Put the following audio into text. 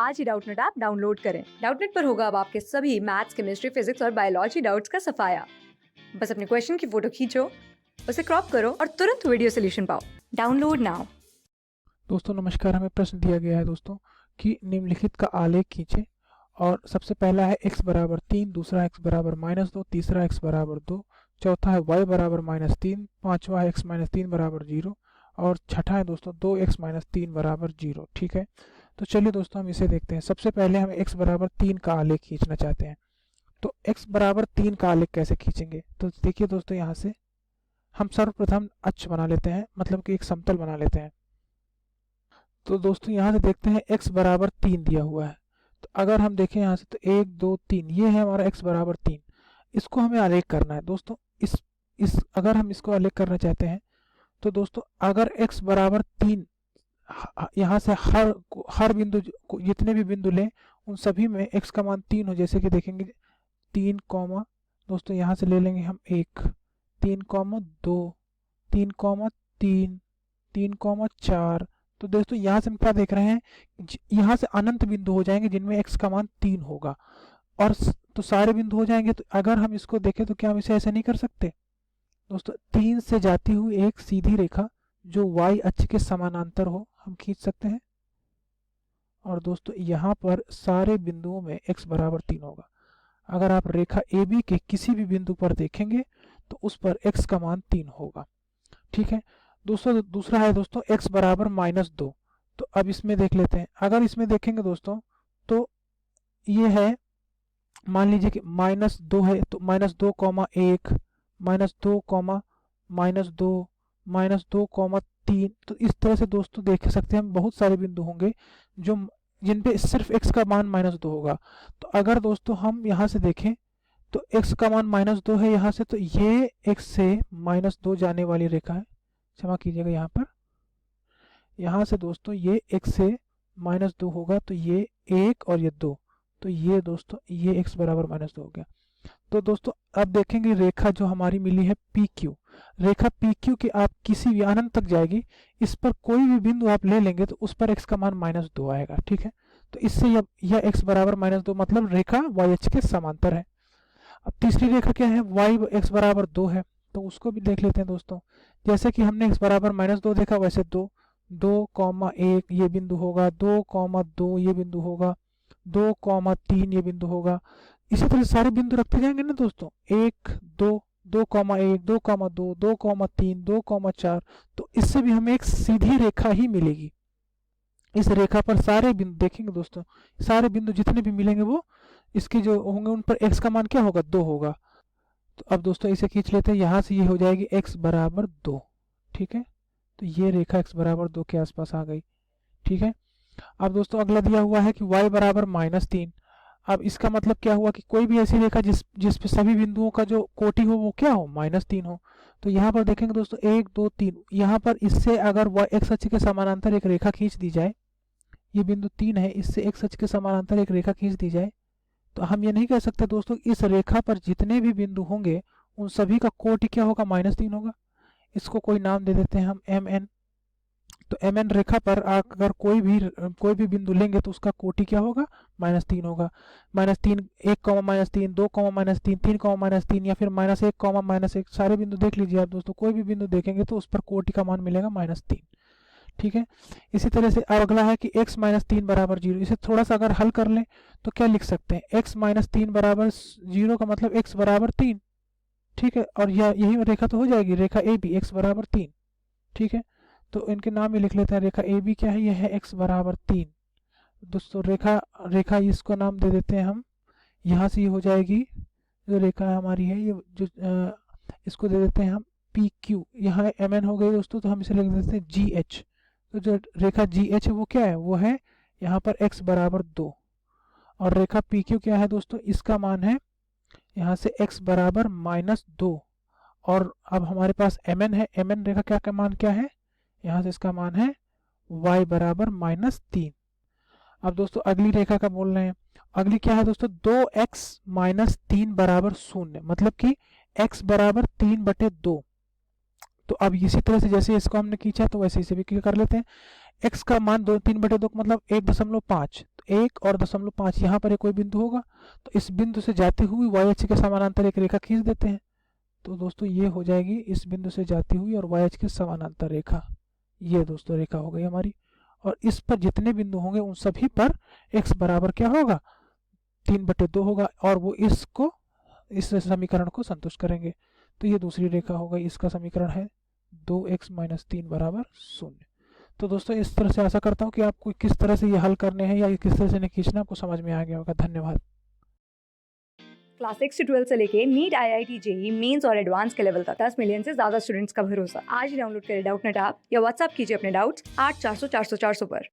आज ही Doubtnut app download करें। Doubtnut पर होगा अब आपके सभी मैथ्स, केमिस्ट्री, फिजिक्स और बायोलॉजी डाउट्स का सफाया। बस अपने क्वेश्चन की फोटो खींचो, उसे क्रॉप करो और तुरंत वीडियो सोल्यूशन पाओ। Download now. दोस्तों नमस्कार। हमें प्रश्न दिया गया है दोस्तों कि निम्नलिखित का आलेख खींचे और सबसे पहला है x बराबर 3, दूसरा x बराबर -2, तीसरा x बराबर 2, चौथा है y बराबर -3, पांचवा है x -3 बराबर 0 और छठा है दोस्तों 2x -3 बराबर 0। ठीक है, तो चलिए दोस्तों हम इसे देखते हैं। सबसे पहले हम x बराबर 3 का आलेख खींचना चाहते हैं। तो x बराबर 3 का आलेख कैसे खींचेंगे? तो देखिए दोस्तों, यहाँ से हम सर्वप्रथम अक्ष बना लेते हैं, मतलब कि एक समतल बना लेते हैं। तो दोस्तों यहाँ से देखते हैं x बराबर 3 दिया हुआ है। तो अगर हम देखें यहाँ से तो 1 2 3 ये है हमारा x बराबर 3। इसको हमें आलेख करना है दोस्तों। इस अगर हम इसको आलेख करना चाहते हैं तो दोस्तों अगर x बराबर 3 यहाँ से हर बिंदु जितने भी बिंदु लें उन सभी में x का मान 3 हो, जैसे कि देखेंगे 3 कॉमा दोस्तों यहाँ से ले लेंगे हम 1, 3 कॉमा 2, 3 कॉमा 3, 3 कॉमा 4। तो दोस्तों यहाँ से हम क्या देख रहे हैं, यहाँ से अनंत बिंदु हो जाएंगे जिनमें x का मान 3 होगा और तो सारे बिंदु हो जाएंगे। तो अगर हम इसको देखें तो क्या हम इसे ऐसे नहीं कर सकते दोस्तों? 3 से जाती हुई एक सीधी रेखा जो y अक्ष के समानांतर हो हम खींच सकते हैं और दोस्तों यहाँ पर सारे बिंदुओं में x बराबर 3 होगा। अगर आप रेखा AB के किसी भी बिंदु पर देखेंगे तो उस पर x का मान 3 होगा। ठीक है दोस्तों, दूसरा है दोस्तों x बराबर -2। तो अब इसमें देख लेते हैं। अगर इसमें देखेंगे दोस्तों तो ये है, मान लीजिए कि -2 है तो -2, -1, -2, -2, -2, 3। तो इस तरह से दोस्तों देख सकते हैं हम बहुत सारे बिंदु होंगे जो जिन पे सिर्फ x का मान -2 होगा। तो अगर दोस्तों हम यहाँ से देखें तो x का मान -2 है यहाँ से, तो ये x से -2 जाने वाली रेखा है, क्षमा कीजिएगा यहाँ से दोस्तों ये x से -2 होगा, तो ये 1 और ये 2, तो ये दोस्तों ये x बराबर -2 हो गया। तो दोस्तों अब देखेंगे रेखा जो हमारी मिली है PQ, रेखा PQ की आप किसी भी अनंत तक जाएगी, इस पर कोई भी बिंदु आप ले लेंगे तो उस पर x का मान -2 आएगा। ठीक है, तो इससे यह x बराबर -2 मतलब रेखा y अक्ष के समांतर है। अब तीसरी रेखा क्या है, y x बराबर 2 है, तो उसको भी देख लेते हैं दोस्तों। जैसे कि हमने x बराबर -2 देखा वैसे 2,1 ये बिंदु होगा, 2,2 ये बिंदु होगा, 2,3 ये बिंदु होगा। इसी तरह सारे बिंदु रखते जाएंगे ना दोस्तों, 1 2, 2,1, 2,2, 2,3, 2,4। तो इससे भी हमें एक सीधी रेखा ही मिलेगी। इस रेखा पर सारे बिंदु देखेंगे दोस्तों, सारे बिंदु जितने भी मिलेंगे वो इसके जो होंगे उन पर x का मान क्या होगा, 2 होगा। तो अब दोस्तों इसे खींच लेते हैं, यहाँ से ये हो जाएगी x बराबर 2। ठीक है, तो ये रेखा x बराबर 2 के आसपास आ गई। ठीक है, अब दोस्तों अगला दिया हुआ है कि y बराबर -3। अब इसका मतलब क्या हुआ कि कोई भी ऐसी रेखा जिस पे सभी बिंदुओं का जो कोटि हो वो क्या हो, -3 हो। तो यहाँ पर देखेंगे दोस्तों 1 2 3, यहाँ पर इससे अगर x अक्ष के समानांतर एक रेखा खींच दी जाए, ये बिंदु 3 है, इससे x अक्ष के समानांतर एक रेखा खींच दी जाए, तो हम ये नहीं कह सकते दोस्तों इस रेखा पर जितने भी बिंदु होंगे उन सभी का कोटि क्या होगा, -3 होगा। इसको कोई नाम दे देते हैं हम mn। तो mn रेखा पर अगर कोई भी बिंदु लेंगे तो उसका कोटि क्या होगा, -3 होगा। -3, 1, -3, 2, -3, 3, -3 या फिर -1, -1, सारे बिंदु देख लीजिए आप दोस्तों, कोई भी बिंदु देखेंगे तो उस पर कोटि का मान मिलेगा -3। ठीक है, इसी तरह से अगला है कि x -3 बराबर 0। इसे थोड़ा सा अगर हल कर लें तो क्या लिख सकते हैं, x -3 बराबर 0 का मतलब x बराबर 3। ठीक है, और यही रेखा तो हो जाएगी रेखा AB, x बराबर 3। ठीक है, तो इनके नाम ही लिख लेते हैं। रेखा AB क्या है, यह है x बराबर 3। दोस्तों रेखा इसको नाम दे देते हैं हम, यहाँ से ये हो जाएगी जो रेखा हमारी है ये जो इसको दे देते हैं हम PQ। यहाँ MN हो गई दोस्तों, तो हम इसे लिख देते हैं GH। तो जो रेखा GH है वो क्या है, वो है यहाँ पर x बराबर 2। और रेखा PQ क्या है दोस्तों, इसका मान है यहाँ से x बराबर -2। और अब हमारे पास MN है, MN रेखा क्या मान क्या है, यहाँ से इसका मान है y बराबर -3। अब दोस्तों अगली रेखा का बोल रहे हैं, अगली क्या है दोस्तों, 2x -3 बराबर 0, मतलब कि x बराबर 3/2। तो अब इसी तरह से जैसे इसको हमने खींचा तो वैसे इसे भी कर लेते हैं। x का मान 3/2 का मतलब 1.5, तो 1 और 0.5 यहाँ पर कोई बिंदु होगा, तो इस बिंदु से जाती हुई y अक्ष के समानांतर एक रेखा खींच देते हैं। तो दोस्तों ये हो जाएगी इस बिंदु से जाती हुई और y अक्ष के समानांतर रेखा, ये दोस्तों रेखा हो गई हमारी। और इस पर जितने बिंदु होंगे उन सभी पर x बराबर क्या होगा, 3/2 होगा, और वो इस समीकरण को संतुष्ट करेंगे। तो ये दूसरी रेखा हो गई, इसका समीकरण है 2x - 3 = 0। तो दोस्तों इस तरह से आशा करता हूँ कि आपको किस तरह से ये हल करने हैं या ये किस तरह से इन्हें खींचना आपको समझ में आ गया होगा। धन्यवाद। क्लास 6 से 12 से लेके नीट, IIT, जेई मेंस और एडवांस के लेवल तक 10 मिलियन से ज्यादा स्टूडेंट्स का भरोसा। आज ही डाउनलोड करें डाउटनेट ऐप या व्हाट्सएप कीजिए अपने डाउट्स 8400 400 400 पर।